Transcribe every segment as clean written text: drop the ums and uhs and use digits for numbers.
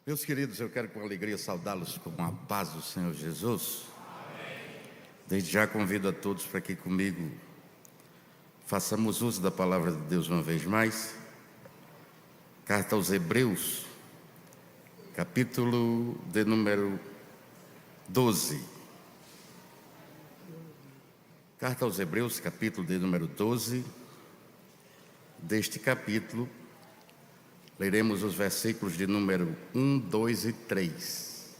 Meus queridos, eu quero com alegria saudá-los com a paz do Senhor Jesus. Desde já convido a todos para que comigo façamos uso da palavra de Deus uma vez mais. Carta aos Hebreus, capítulo de número 12. Carta aos Hebreus, capítulo de número 12. Deste capítulo, leremos os versículos de número 1, 2 e 3.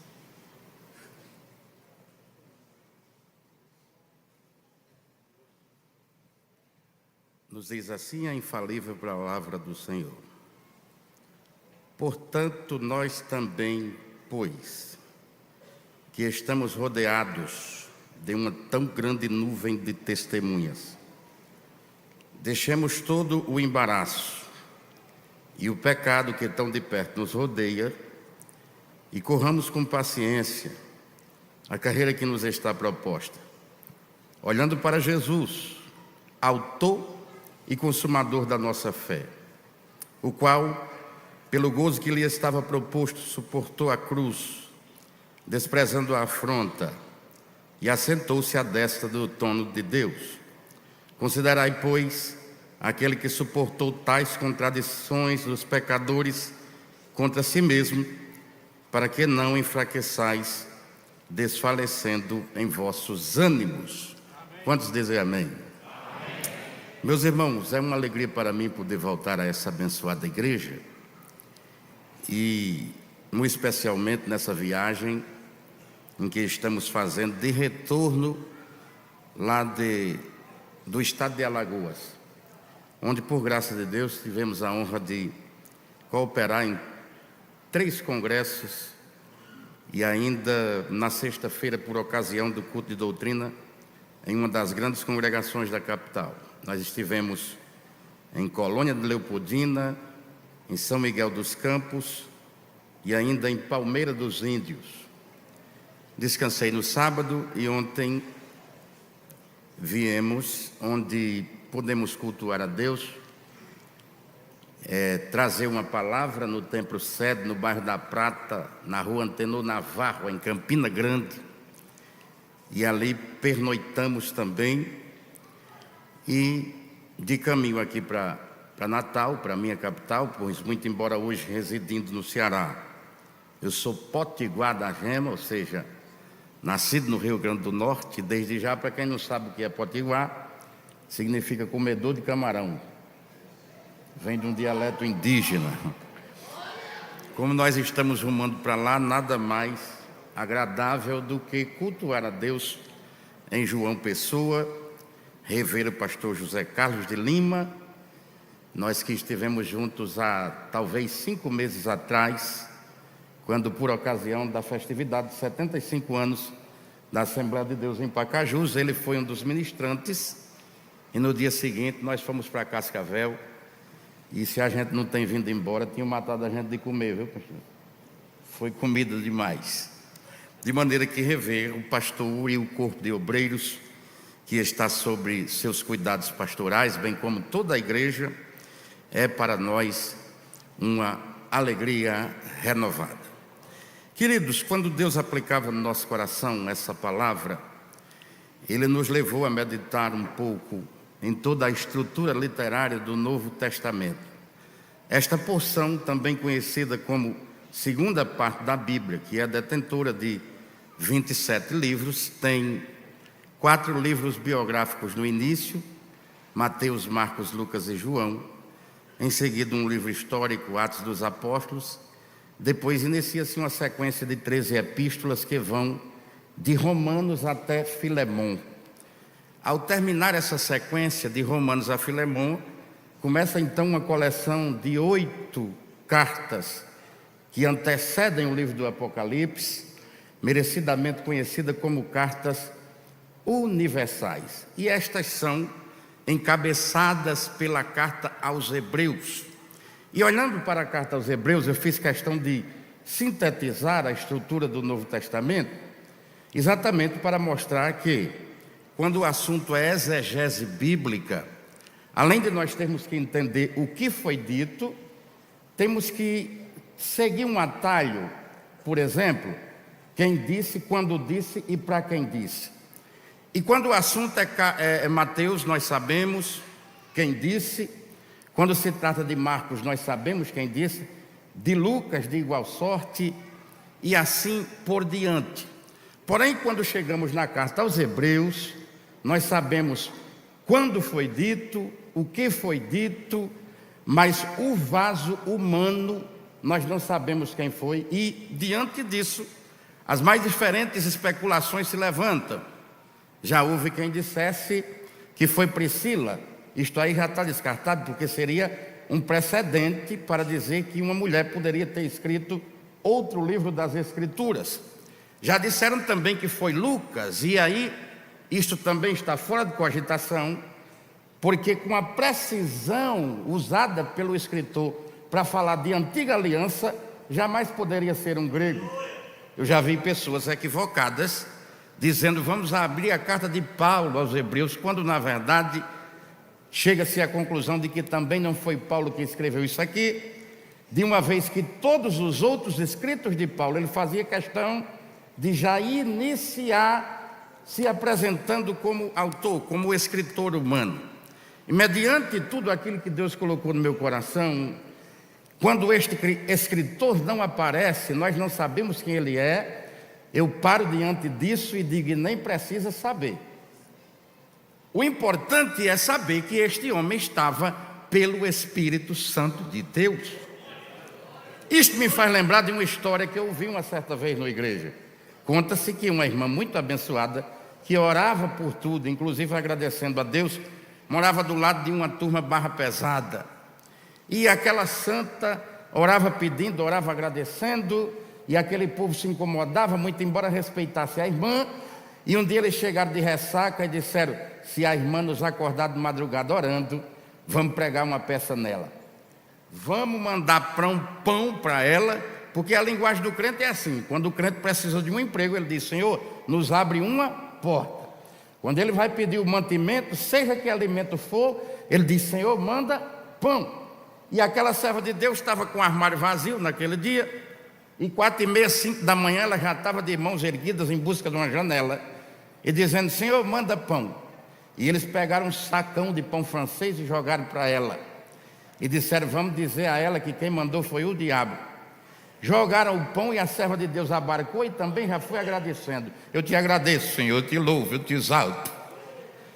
Nos diz assim a infalível palavra do Senhor: portanto, nós também, pois, que estamos rodeados de uma tão grande nuvem de testemunhas, deixemos todo o embaraço e o pecado que tão de perto nos rodeia e corramos com paciência a carreira que nos está proposta, olhando para Jesus, autor e consumador da nossa fé, o qual, pelo gozo que lhe estava proposto, suportou a cruz, desprezando a afronta, e assentou-se à destra do trono de Deus. Considerai, pois, aquele que suportou tais contradições dos pecadores contra si mesmo, para que não enfraqueçais, desfalecendo em vossos ânimos. Quantos dizem amém? Meus irmãos, é uma alegria para mim poder voltar a essa abençoada igreja e, muito especialmente nessa viagem em que estamos fazendo de retorno lá do estado de Alagoas, onde, por graça de Deus, tivemos a honra de cooperar em 3 congressos e ainda na sexta-feira, por ocasião do culto de doutrina, em uma das grandes congregações da capital. Nós estivemos em Colônia de Leopoldina, em São Miguel dos Campos e ainda em Palmeira dos Índios. Descansei no sábado e ontem viemos onde podemos cultuar a Deus, trazer uma palavra no Templo Sede, no bairro da Prata, na rua Antenor Navarro, em Campina Grande, e ali pernoitamos também. E de caminho aqui para Natal, para a minha capital, pois muito embora hoje residindo no Ceará, eu sou potiguar da Gema, ou seja, nascido no Rio Grande do Norte. Desde já, para quem não sabe o que é potiguar, significa comedor de camarão. Vem de um dialeto indígena. Como nós estamos rumando para lá, nada mais agradável do que cultuar a Deus em João Pessoa, rever o pastor José Carlos de Lima. Nós que estivemos juntos há talvez 5 meses atrás, quando por ocasião da festividade de 75 anos da Assembleia de Deus em Pacajus, ele foi um dos ministrantes, e no dia seguinte nós fomos para Cascavel, e se a gente não tem vindo embora, tinham matado a gente de comer, viu, pastor? Foi comida demais. De maneira que rever o pastor e o corpo de obreiros que está sobre seus cuidados pastorais, bem como toda a igreja, é para nós uma alegria renovada. Queridos, quando Deus aplicava no nosso coração essa palavra, Ele nos levou a meditar um pouco em toda a estrutura literária do Novo Testamento. Esta porção, também conhecida como segunda parte da Bíblia, que é detentora de 27 livros, tem 4 livros biográficos no início: Mateus, Marcos, Lucas e João. Em seguida, um livro histórico, Atos dos Apóstolos. Depois inicia-se uma sequência de 13 epístolas que vão de Romanos até Filemão. Ao terminar essa sequência de Romanos a Filemão, começa então uma coleção de 8 cartas que antecedem o livro do Apocalipse, merecidamente conhecida como cartas universais. E estas são encabeçadas pela carta aos Hebreus. E olhando para a carta aos Hebreus, eu fiz questão de sintetizar a estrutura do Novo Testamento, exatamente para mostrar que, quando o assunto é exegese bíblica, além de nós termos que entender o que foi dito, temos que seguir um atalho, por exemplo, quem disse, quando disse e para quem disse. E quando o assunto é Mateus, nós sabemos quem disse. Quando se trata de Marcos, nós sabemos quem disse. De Lucas, de igual sorte, e assim por diante. Porém, quando chegamos na carta aos Hebreus, nós sabemos quando foi dito, o que foi dito, mas o vaso humano nós não sabemos quem foi, e diante disso as mais diferentes especulações se levantam. Já houve quem dissesse que foi Priscila. Isto aí já está descartado, porque seria um precedente para dizer que uma mulher poderia ter escrito outro livro das Escrituras. Já disseram também que foi Lucas, e aí isto também está fora de cogitação, porque com a precisão usada pelo escritor para falar de antiga aliança, jamais poderia ser um grego. Eu já vi pessoas equivocadas dizendo: vamos abrir a carta de Paulo aos Hebreus, quando na verdade chega-se à conclusão de que também não foi Paulo que escreveu isso aqui, de uma vez que todos os outros escritos de Paulo, ele fazia questão de já iniciar se apresentando como autor, como escritor humano. E mediante tudo aquilo que Deus colocou no meu coração, quando este escritor não aparece, nós não sabemos quem ele é, eu paro diante disso e digo: nem precisa saber. O importante é saber que este homem estava pelo Espírito Santo de Deus. Isto me faz lembrar de uma história que eu ouvi uma certa vez na igreja. Conta-se que uma irmã muito abençoada, que orava por tudo, inclusive agradecendo a Deus, morava do lado de uma turma barra pesada. E aquela santa orava pedindo, orava agradecendo, e aquele povo se incomodava muito, embora respeitasse a irmã. E um dia eles chegaram de ressaca e disseram: se a irmã nos acordar de madrugada orando, vamos pregar uma peça nela. Vamos mandar pão para ela, porque a linguagem do crente é assim: quando o crente precisa de um emprego, ele diz: Senhor, nos abre uma porta. Quando ele vai pedir o mantimento, seja que alimento for, ele diz: Senhor, manda pão. E aquela serva de Deus estava com o armário vazio naquele dia, e 4h30, 5 da manhã, ela já estava de mãos erguidas em busca de uma janela, e dizendo: Senhor, manda pão. E eles pegaram um sacão de pão francês e jogaram para ela, e disseram: vamos dizer a ela que quem mandou foi o diabo. Jogaram o pão e a serva de Deus abarcou e também já foi agradecendo: eu te agradeço, Senhor, eu te louvo, eu te exalto.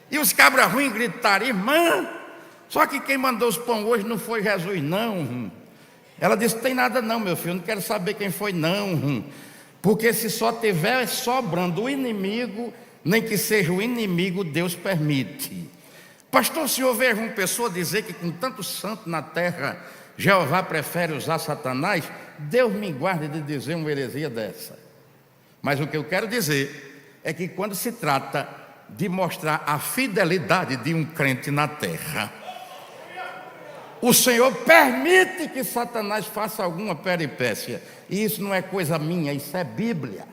E os cabras ruins gritaram: irmã, só que quem mandou os pão hoje não foi Jesus, não. Ela disse: tem nada não, meu filho, não quero saber quem foi, não. Porque se só tiver sobrando o inimigo, nem que seja o inimigo, Deus permite. Pastor, o senhor vê uma pessoa dizer que com tanto santo na terra, Jeová prefere usar Satanás? Deus me guarde de dizer uma heresia dessa. Mas o que eu quero dizer é que quando se trata de mostrar a fidelidade de um crente na terra, o Senhor permite que Satanás faça alguma peripécia. E isso não é coisa minha, isso é Bíblia.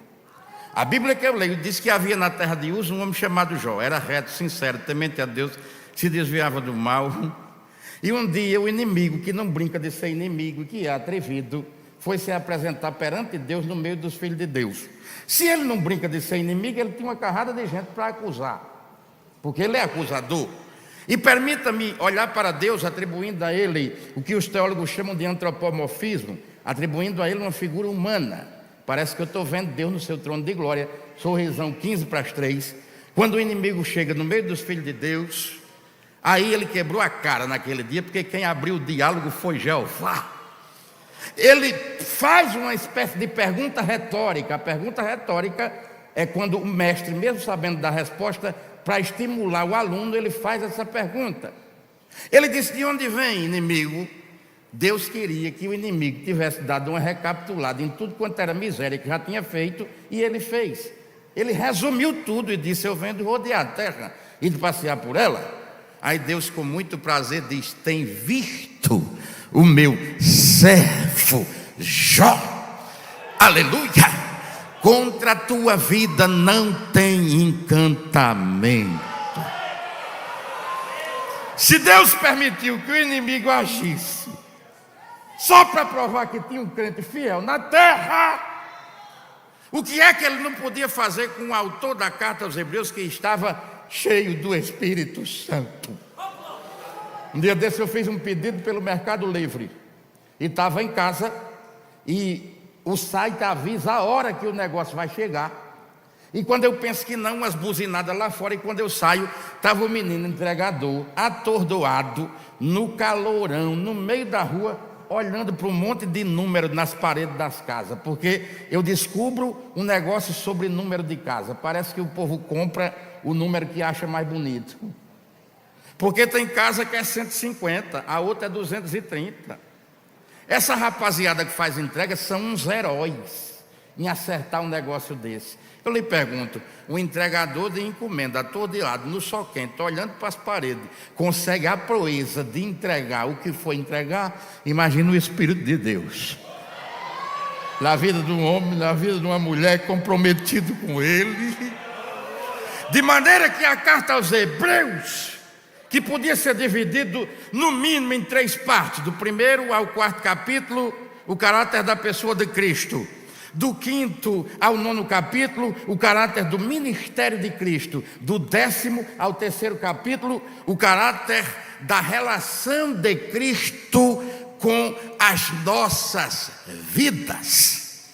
A Bíblia que eu leio diz que havia na terra de Uz um homem chamado Jó. Era reto, sincero, temente a Deus, se desviava do mal. E um dia o inimigo, que não brinca de ser inimigo, que é atrevido, foi se apresentar perante Deus no meio dos filhos de Deus. Se ele não brinca de ser inimigo, ele tinha uma carrada de gente para acusar, porque ele é acusador. E permita-me olhar para Deus atribuindo a ele o que os teólogos chamam de antropomorfismo, atribuindo a ele uma figura humana. Parece que eu estou vendo Deus no seu trono de glória, sorrisão 2:15. Quando o inimigo chega no meio dos filhos de Deus, aí ele quebrou a cara naquele dia, porque quem abriu o diálogo foi Jeová. Ele faz uma espécie de pergunta retórica. A pergunta retórica é quando o mestre, mesmo sabendo da resposta, para estimular o aluno, ele faz essa pergunta. Ele disse: de onde vem, inimigo? Deus queria que o inimigo tivesse dado uma recapitulada em tudo quanto era miséria que já tinha feito, e ele fez. Ele resumiu tudo e disse: eu venho de rodear a terra e de passear por ela. Aí Deus, com muito prazer, diz: tem visto o meu servo Jó, aleluia. Contra a tua vida não tem encantamento. Se Deus permitiu que o inimigo agisse só para provar que tinha um crente fiel na terra. O que é que ele não podia fazer com o autor da carta aos Hebreus, que estava cheio do Espírito Santo? Um dia desse eu fiz um pedido pelo Mercado Livre e estava em casa, e o site avisa a hora que o negócio vai chegar. E quando eu penso que não, umas buzinadas lá fora, e quando eu saio, estava o menino entregador, atordoado, no calorão, no meio da rua, olhando para um monte de número nas paredes das casas, porque eu descubro um negócio sobre número de casa. Parece que o povo compra o número que acha mais bonito, porque tem casa que é 150, a outra é 230. Essa rapaziada que faz entrega são uns heróis em acertar um negócio desse. Eu lhe pergunto, um entregador de encomenda atordoado no sol quente, olhando para as paredes, consegue a proeza de entregar o que foi entregar? Imagina o Espírito de Deus na vida de um homem, na vida de uma mulher, comprometido com ele, de maneira que a carta aos Hebreus, que podia ser dividido no mínimo em 3 partes, do 1º ao 4º capítulo, o caráter da pessoa de Cristo; do 5º ao 9º capítulo, o caráter do ministério de Cristo; do 10º ao 3º capítulo, o caráter da relação de Cristo com as nossas vidas.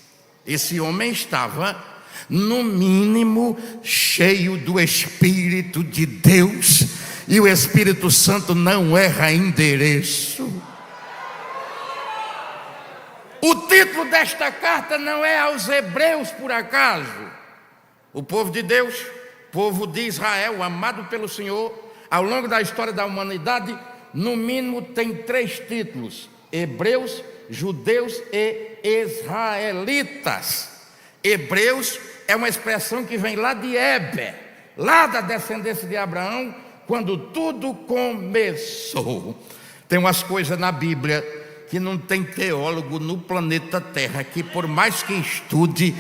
Esse homem estava, no mínimo, cheio do Espírito de Deus, e o Espírito Santo não erra endereço. O título desta carta não é aos Hebreus por acaso. O povo de Deus, povo de Israel, amado pelo Senhor, ao longo da história da humanidade, no mínimo tem 3 títulos: Hebreus, Judeus e Israelitas. Hebreus é uma expressão que vem lá de Éber, lá da descendência de Abraão, quando tudo começou. Tem umas coisas na Bíblia que não tem teólogo no planeta Terra que, por mais que estude,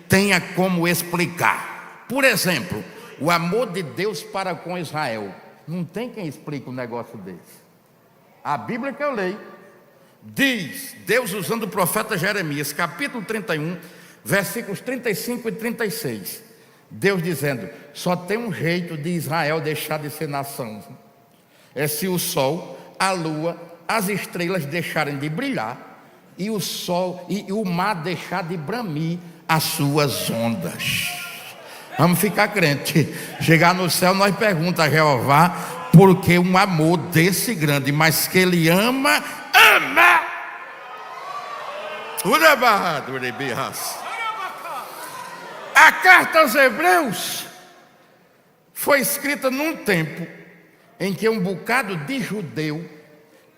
tenha como explicar. Por exemplo, o amor de Deus para com Israel. Não tem quem explique um negócio desse. A Bíblia que eu leio diz, Deus usando o profeta Jeremias, capítulo 31, versículos 35 e 36. Deus dizendo: só tem um jeito de Israel deixar de ser nação, é se o sol, a lua, as estrelas deixarem de brilhar, e o sol e o mar deixar de bramir as suas ondas. Vamos ficar crente. Chegar no céu, nós perguntamos a Jeová por que um amor desse grande, mas que ele ama. A carta aos Hebreus foi escrita num tempo em que um bocado de judeu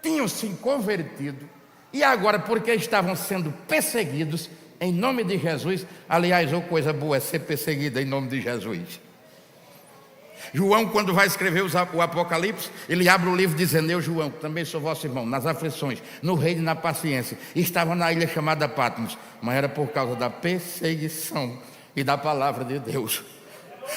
tinham se convertido, e agora, porque estavam sendo perseguidos em nome de Jesus. Aliás, coisa boa é ser perseguido em nome de Jesus. João, quando vai escrever o Apocalipse, ele abre o livro dizendo: eu, João, que também sou vosso irmão, nas aflições, no reino e na paciência, estava na ilha chamada Patmos, mas era por causa da perseguição e da palavra de Deus.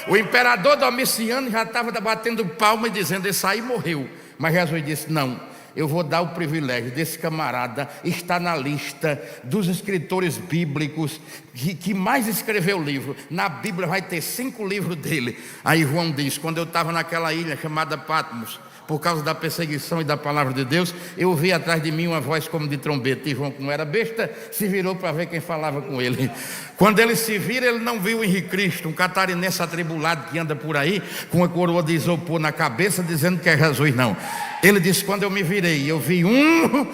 O imperador Domiciano já estava batendo palma e dizendo: esse aí morreu. Mas Jesus disse: não, eu vou dar o privilégio desse camarada estar na lista dos escritores bíblicos que mais escreveu livro. Na Bíblia vai ter 5 livros dele. Aí João diz: quando eu estava naquela ilha chamada Patmos, por causa da perseguição e da palavra de Deus, eu ouvi atrás de mim uma voz como de trombeta. E João, que não era besta, se virou para ver quem falava com ele. Quando ele se vira, ele não viu o Henrique Cristo, um catarinense atribulado que anda por aí com a coroa de isopor na cabeça, dizendo que é Jesus. Não, ele disse: quando eu me virei, eu vi um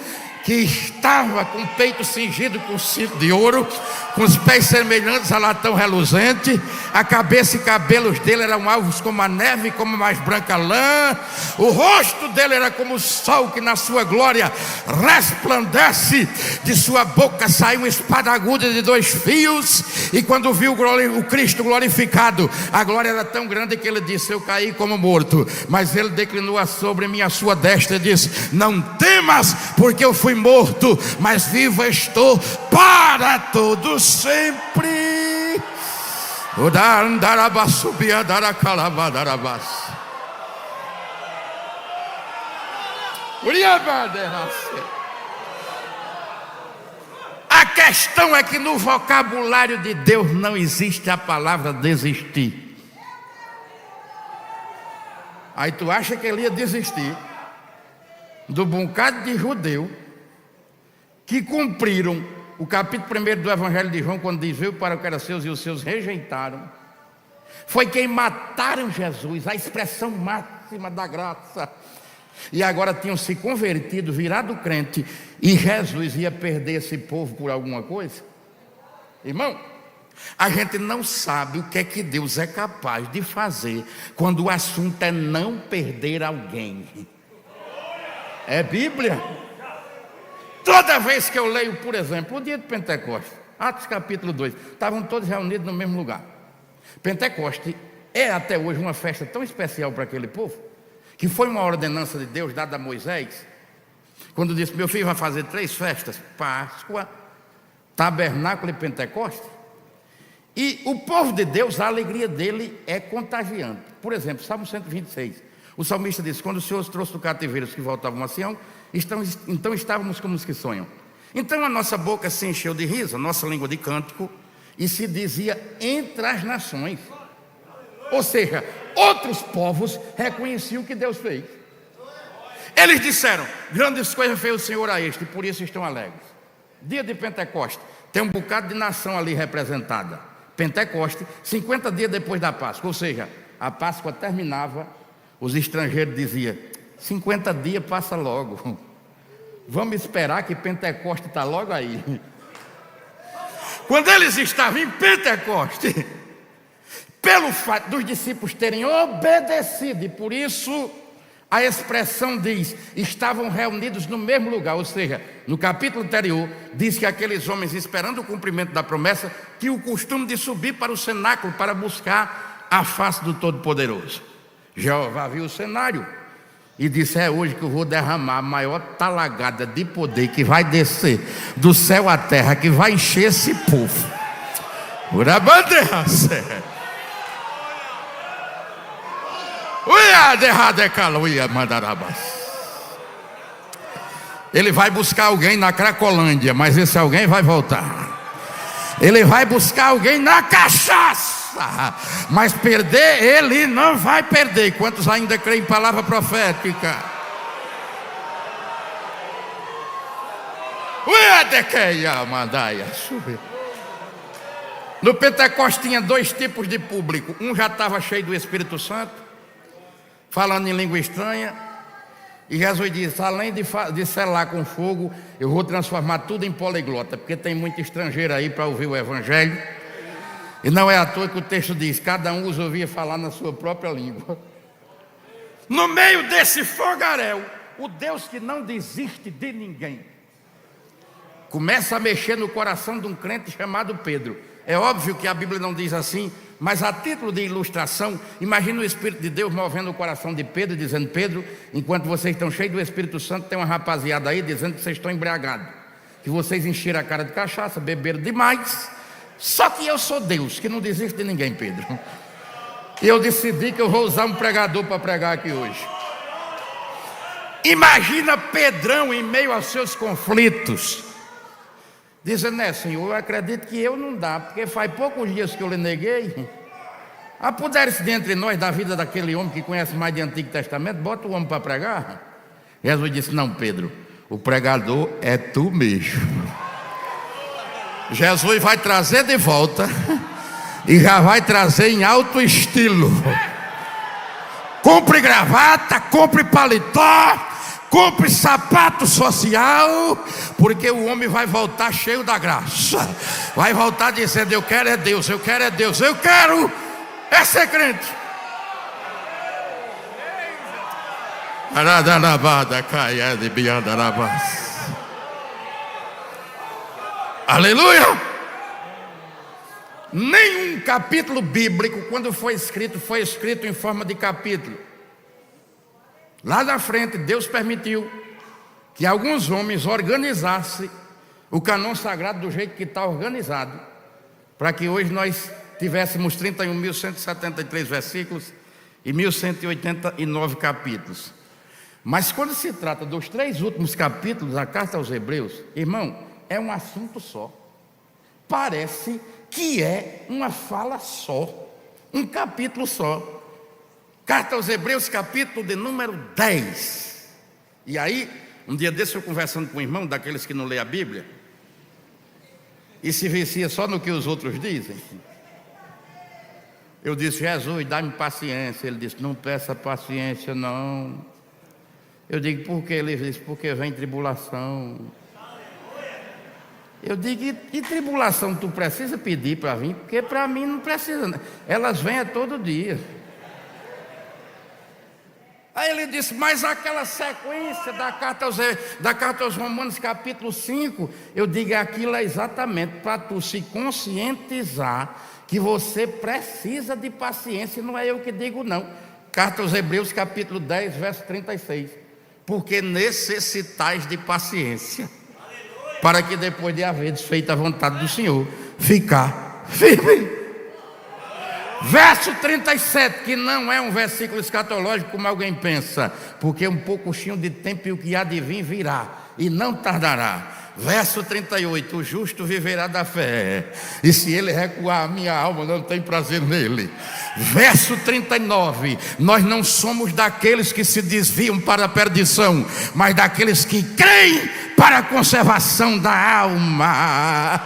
que estava com o peito cingido com cinto de ouro, com os pés semelhantes a latão reluzente, a cabeça e cabelos dele eram alvos como a neve, como a mais branca lã, o rosto dele era como o sol que na sua glória resplandece, de sua boca saiu uma espada aguda de 2 fios, e quando viu o Cristo glorificado, a glória era tão grande que ele disse: eu caí como morto, mas ele declinou sobre mim a sua destra e disse: não temas, porque eu fui morto, mas vivo estou para todo sempre. questão é que no vocabulário de Deus não existe a palavra desistir. Aí tu acha que ele ia desistir do bocado de judeu que cumpriram o capítulo 1 do Evangelho de João, quando diz: veio para o que era seus e os seus rejeitaram. Foi quem mataram Jesus, a expressão máxima da graça. E agora tinham se convertido, virado crente, e Jesus ia perder esse povo por alguma coisa? Irmão, a gente não sabe o que é que Deus é capaz de fazer quando o assunto é não perder alguém. É Bíblia. Toda vez que eu leio, por exemplo, o dia de Pentecostes, Atos capítulo 2, estavam todos reunidos no mesmo lugar. Pentecostes é até hoje uma festa tão especial para aquele povo, que foi uma ordenança de Deus dada a Moisés, quando disse: meu filho vai fazer 3 festas: Páscoa, Tabernáculo e Pentecostes. E o povo de Deus, a alegria dele é contagiante. Por exemplo, Salmo 126, o salmista diz: quando o Senhor os trouxe do cativeiro os que voltavam a Sião, então estávamos como os que sonham. Então a nossa boca se encheu de riso, a nossa língua de cântico, e se dizia entre as nações. Ou seja, outros povos reconheciam o que Deus fez. Eles disseram: grandes coisas fez o Senhor a este, e por isso estão alegres. Dia de Pentecostes, tem um bocado de nação ali representada. Pentecostes, 50 dias depois da Páscoa, ou seja, a Páscoa terminava, os estrangeiros diziam: 50 dias passa logo, vamos esperar que Pentecostes está logo aí. Quando eles estavam em Pentecostes, pelo fato dos discípulos terem obedecido, e por isso a expressão diz: estavam reunidos no mesmo lugar. Ou seja, no capítulo anterior diz que aqueles homens, esperando o cumprimento da promessa, tinham o costume de subir para o cenáculo para buscar a face do Todo-Poderoso. Jeová viu o cenário e disse: é hoje que eu vou derramar a maior talagada de poder que vai descer do céu à terra, que vai encher esse povo. Ele vai buscar alguém na Cracolândia, mas esse alguém vai voltar. Ele vai buscar alguém na cachaça, mas perder ele não vai perder. Quantos ainda creem em palavra profética? No Pentecostes tinha 2 tipos de público. Um já estava cheio do Espírito Santo, falando em língua estranha, e Jesus disse: além de selar com fogo, eu vou transformar tudo em poliglota, porque tem muito estrangeiro aí para ouvir o Evangelho. E não é à toa que o texto diz: cada um os ouvia falar na sua própria língua. No meio desse fogaréu, o Deus que não desiste de ninguém começa a mexer no coração de um crente chamado Pedro. É óbvio que a Bíblia não diz assim, mas a título de ilustração, imagina o Espírito de Deus movendo o coração de Pedro, dizendo: Pedro, enquanto vocês estão cheios do Espírito Santo, tem uma rapaziada aí dizendo que vocês estão embriagados, que vocês encheram a cara de cachaça, beberam demais. Só que eu sou Deus, que não desiste de ninguém, Pedro. E eu decidi que eu vou usar um pregador para pregar aqui hoje. Imagina Pedrão em meio aos seus conflitos, dizendo: Senhor, eu acredito que eu não dá, porque faz poucos dias que eu lhe neguei. Apodere-se dentre nós da vida daquele homem que conhece mais de Antigo Testamento, bota o homem para pregar. Jesus disse: não, Pedro, o pregador é tu mesmo. Jesus vai trazer de volta, e já vai trazer em alto estilo. Compre gravata, compre paletó, compre sapato social, porque o homem vai voltar cheio da graça. Vai voltar dizendo: eu quero é Deus, eu quero é Deus, eu quero é ser crente. Aleluia! Nenhum capítulo bíblico, quando foi escrito em forma de capítulo. Lá na frente, Deus permitiu que alguns homens organizassem o cânon sagrado do jeito que está organizado, para que hoje nós tivéssemos 31.173 versículos e 1.189 capítulos. Mas quando se trata dos 3 últimos capítulos da carta aos Hebreus, irmão, é um assunto só. parece que é uma fala só, um capítulo só. Carta aos Hebreus, capítulo de número 10. E aí, um dia desse eu conversando com um irmão, daqueles que não lê a Bíblia, e se vicia só no que os outros dizem. Eu disse: Jesus, dá-me paciência. Ele disse: não peça paciência não. Eu digo: por quê? Ele disse: porque vem tribulação. Eu digo: e tribulação tu precisa pedir para vir? Porque para mim não precisa, elas vêm a todo dia. Aí ele disse: mas aquela sequência da carta aos Romanos, capítulo 5, eu digo: aquilo é exatamente para tu se conscientizar que você precisa de paciência. Não é eu que digo não. Carta aos Hebreus, capítulo 10, verso 36. Porque necessitais de paciência, para que depois de haver desfeita a vontade do Senhor, ficar firme. Verso 37, que não é um versículo escatológico como alguém pensa, porque um pouquinho de tempo e o que há de vir virá, e não tardará. Verso 38, o justo viverá da fé, e se ele recuar, a minha alma não tem prazer nele. Verso 39, nós não somos daqueles que se desviam para a perdição, mas daqueles que creem para a conservação da alma.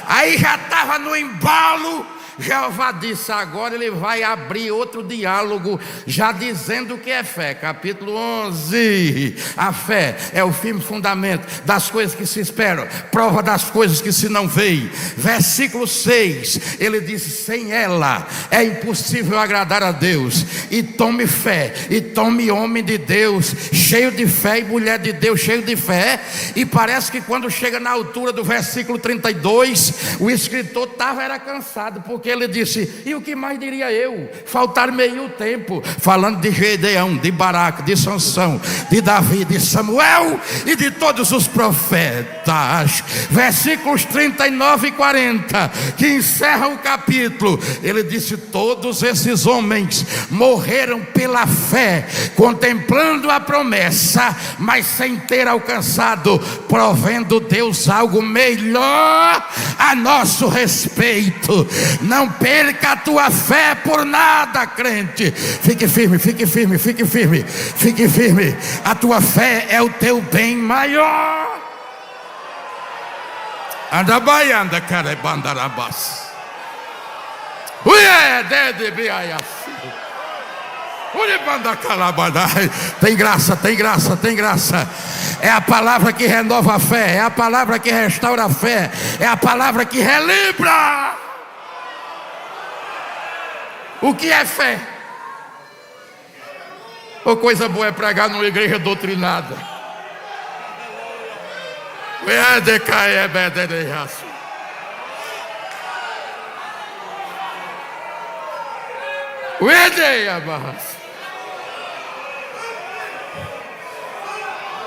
Aí já estava no embalo. Jeová disse: agora ele vai abrir outro diálogo, já dizendo o que é fé. Capítulo 11, a fé é o firme fundamento das coisas que se esperam, prova das coisas que se não veem. Versículo 6, ele disse: sem ela é impossível agradar a Deus. E tome fé, e tome homem de Deus, cheio de fé, e mulher de Deus, cheio de fé. E parece que quando chega na altura do versículo 32, o escritor era cansado, porque ele disse: e o que mais diria eu? Faltar meio tempo, falando de Gedeão, de Baraque, de Sansão, de Davi, de Samuel e de todos os profetas. Versículos 39 e 40, que encerram o capítulo, ele disse: todos esses homens morreram pela fé, contemplando a promessa, mas sem ter alcançado, provendo Deus algo melhor a nosso respeito. Não perca a tua fé por nada, crente. Fique firme, fique firme, fique firme, fique firme. A tua fé é o teu bem maior. Anda baianda, cara, bandarabas. Tem graça, tem graça, tem graça. É a palavra que renova a fé, é a palavra que restaura a fé, é a palavra que relembra. O que é fé? Ou coisa boa é pregar numa igreja doutrinada.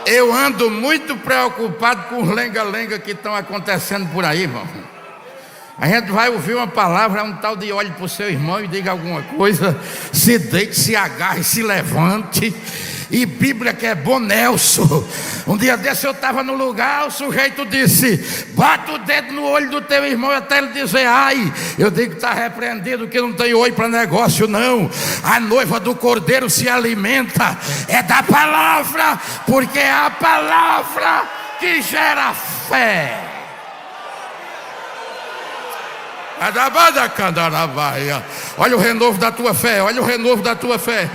Eu ando muito preocupado com os lenga-lenga que estão acontecendo por aí, irmão. A gente vai ouvir uma palavra, um tal de olhe para o seu irmão e diga alguma coisa, se deite, se agarre, se levante. E Bíblia que é bom, Nelson. Um dia desse eu estava no lugar, o sujeito disse: bata o dedo no olho do teu irmão até ele dizer ai. Eu digo: está repreendido, que não tem olho para negócio não. A noiva do cordeiro se alimenta é da palavra, porque é a palavra que gera fé. Olha o renovo da tua fé, olha o renovo da tua fé.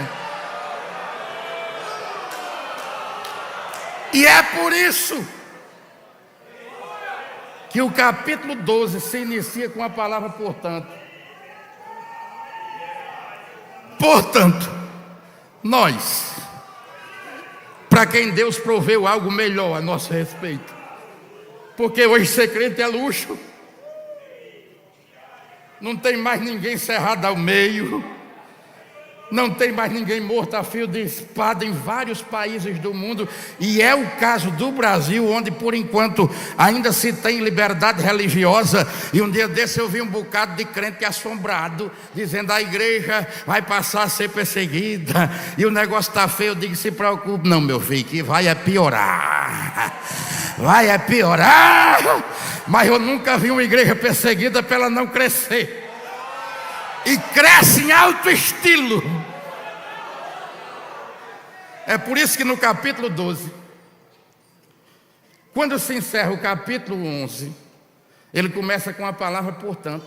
E é por isso que o capítulo 12 se inicia com a palavra portanto. Portanto, nós, para quem Deus proveu algo melhor a nosso respeito, porque hoje ser crente é luxo. Não tem mais ninguém cerrado ao meio. Não tem mais ninguém morto a fio de espada em vários países do mundo. E é o caso do Brasil, onde por enquanto ainda se tem liberdade religiosa. E um dia desse eu vi um bocado de crente assombrado, dizendo: a igreja vai passar a ser perseguida e o negócio está feio. Eu digo: se preocupe não, meu filho, que vai piorar. Vai piorar. Mas eu nunca vi uma igreja perseguida para ela não crescer. E cresce em alto estilo. É por isso que no capítulo 12, quando se encerra o capítulo 11, ele começa com a palavra portanto.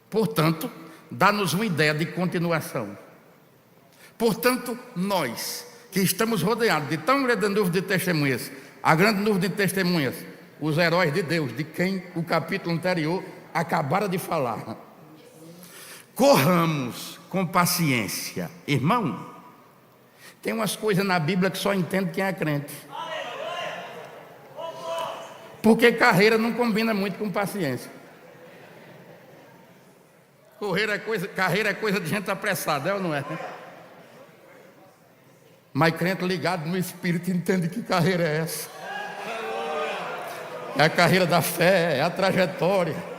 Portanto, dá-nos uma ideia de continuação. Portanto, nós que estamos rodeados de tão grande nuvem de testemunhas, a grande nuvem de testemunhas, os heróis de Deus, de quem o capítulo anterior acabara de falar, corramos com paciência. Irmão, tem umas coisas na Bíblia que só entende quem é crente. Porque carreira não combina muito com paciência. Carreira é coisa de gente apressada, é ou não é? Mas crente ligado no Espírito entende que carreira é essa. É a carreira da fé, é a trajetória.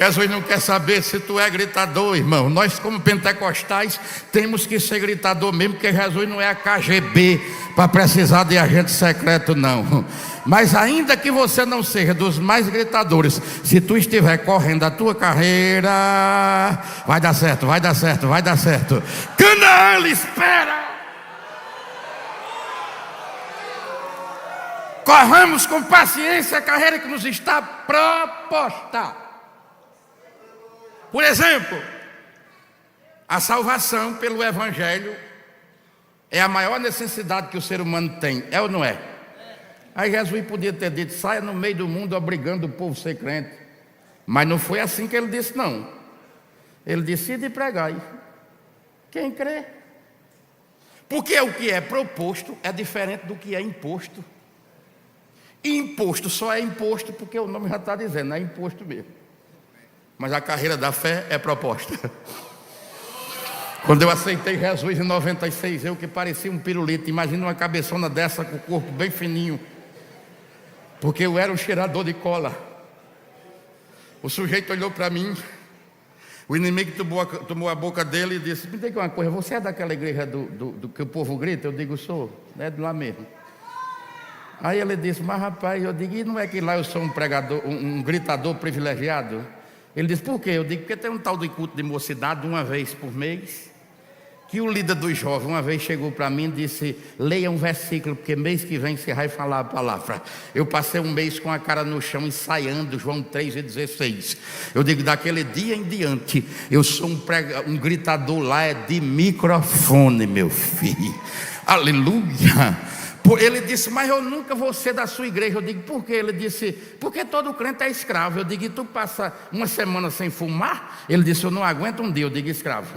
Jesus não quer saber se tu é gritador, irmão. Nós como pentecostais temos que ser gritador mesmo, porque Jesus não é a KGB para precisar de agente secreto não. Mas ainda que você não seja dos mais gritadores, se tu estiver correndo a tua carreira, vai dar certo, vai dar certo, vai dar certo. Canaã espera. Corramos com paciência a carreira que nos está proposta. Por exemplo, a salvação pelo Evangelho é a maior necessidade que o ser humano tem, é ou não é? Aí Jesus podia ter dito: saia no meio do mundo obrigando o povo a ser crente. Mas não foi assim que ele disse não. Ele disse: ide e pregai. Quem crê? Porque o que é proposto é diferente do que é imposto. E imposto só é imposto porque o nome já está dizendo, é imposto mesmo. Mas a carreira da fé é proposta. Quando eu aceitei Jesus em 96, eu que parecia um pirulito, imagina uma cabeçona dessa com o corpo bem fininho, porque eu era um cheirador de cola. O sujeito olhou para mim, o inimigo tomou a boca dele e disse: me diga uma coisa, você é daquela igreja do que o povo grita? Eu digo: sou, é de lá mesmo. Aí ele disse: mas rapaz, eu digo: e não é que lá eu sou um pregador, um gritador privilegiado? Ele disse: por quê? Eu digo: porque tem um tal de culto de mocidade uma vez por mês, que o líder dos jovens uma vez chegou para mim e disse: leia um versículo, porque mês que vem você vai falar a palavra. Eu passei um mês com a cara no chão ensaiando João 3,16. Eu digo: daquele dia em diante eu sou um gritador lá é de microfone, meu filho. Aleluia. Ele disse: mas eu nunca vou ser da sua igreja. Eu digo: por quê? Ele disse: porque todo crente é escravo. Eu digo: e tu passa uma semana sem fumar? Ele disse: eu não aguento um dia. Eu digo: escravo.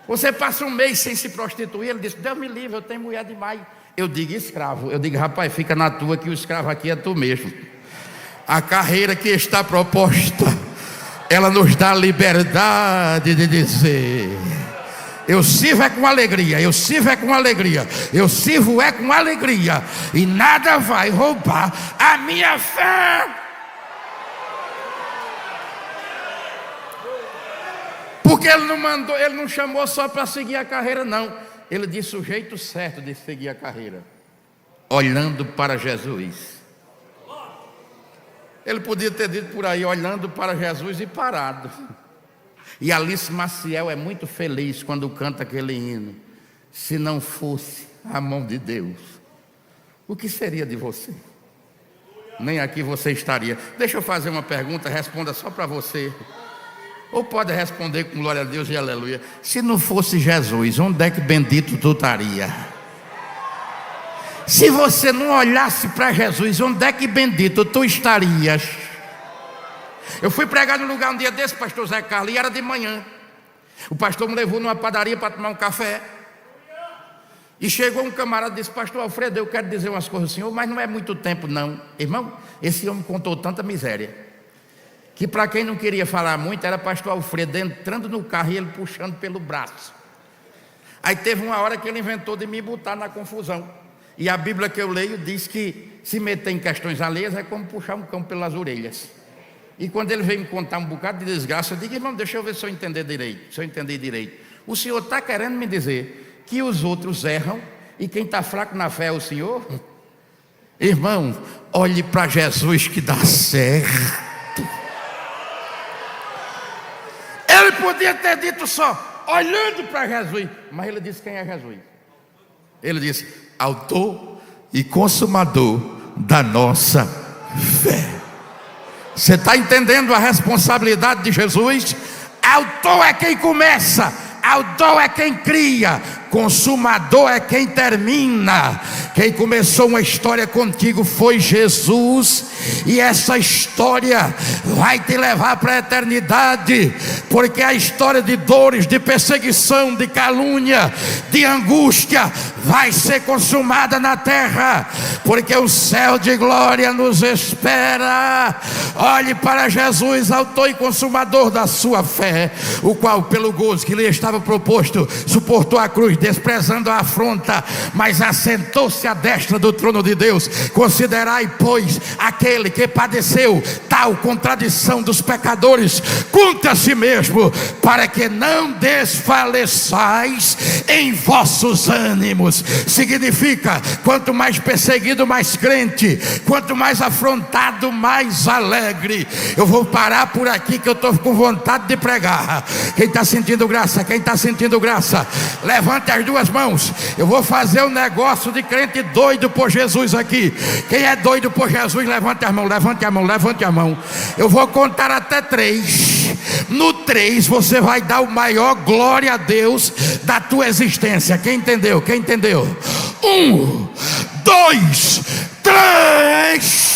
Você passa um mês sem se prostituir? Ele disse: Deus me livre, eu tenho mulher demais. Eu digo: escravo. Eu digo: rapaz, fica na tua, que o escravo aqui é tu mesmo. A carreira que está proposta, ela nos dá liberdade de dizer: eu sirvo é com alegria, eu sirvo é com alegria, eu sirvo é com alegria, e nada vai roubar a minha fé. Porque ele não mandou, ele não chamou só para seguir a carreira, não. Ele disse o jeito certo de seguir a carreira: olhando para Jesus. Ele podia ter dito por aí: olhando para Jesus, e parado. E Alice Maciel é muito feliz quando canta aquele hino: se não fosse a mão de Deus, o que seria de você? Nem aqui você estaria. Deixa eu fazer uma pergunta, responda só para você. Ou pode responder com glória a Deus e aleluia. Se não fosse Jesus, onde é que bendito tu estaria? Se você não olhasse para Jesus, onde é que bendito tu estarias? Eu fui pregar num lugar um dia desse, pastor Zé Carlos, e era de manhã. O pastor me levou numa padaria para tomar um café. E chegou um camarada e disse: pastor Alfredo, eu quero dizer umas coisas ao senhor, mas não é muito tempo não. Irmão, esse homem contou tanta miséria. que para quem não queria falar muito, era pastor Alfredo entrando no carro e ele puxando pelo braço. Aí teve uma hora que ele inventou de me botar na confusão. E a Bíblia que eu leio diz que se meter em questões alheias é como puxar um cão pelas orelhas. E quando ele veio me contar um bocado de desgraça, eu digo: irmão, deixa eu ver se eu entender direito. Se eu entendi direito. O senhor está querendo me dizer que os outros erram e quem está fraco na fé é o senhor? Irmão, olhe para Jesus que dá certo. Ele podia ter dito só, olhando para Jesus, mas ele disse: quem é Jesus? Ele disse: autor e consumador da nossa fé. Você está entendendo a responsabilidade de Jesus? Autor é quem começa, autor é quem cria, consumador é quem termina. Quem começou uma história contigo foi Jesus, e essa história vai te levar para a eternidade, porque a história de dores, de perseguição, de calúnia, de angústia vai ser consumada na terra, porque o céu de glória nos espera. Olhe para Jesus, autor e consumador da sua fé, o qual pelo gozo que lhe estava proposto suportou a cruz, desprezando a afronta, mas assentou-se à destra do trono de Deus. Considerai, pois, aquele que padeceu tal contradição dos pecadores contra si mesmo, para que não desfaleçais em vossos ânimos. Significa, quanto mais perseguido, mais crente; quanto mais afrontado, mais alegre. Eu vou parar por aqui, que eu estou com vontade de pregar. Quem está sentindo graça? Quem está sentindo graça? Levante as duas mãos. Eu vou fazer um negócio de crente doido por Jesus aqui. Quem é doido por Jesus, levante as mãos, levante a mão, levante a mão. Eu vou contar até 3. No 3 você vai dar o maior glória a Deus da tua existência. Quem entendeu? Quem entendeu? 1, 2, 3.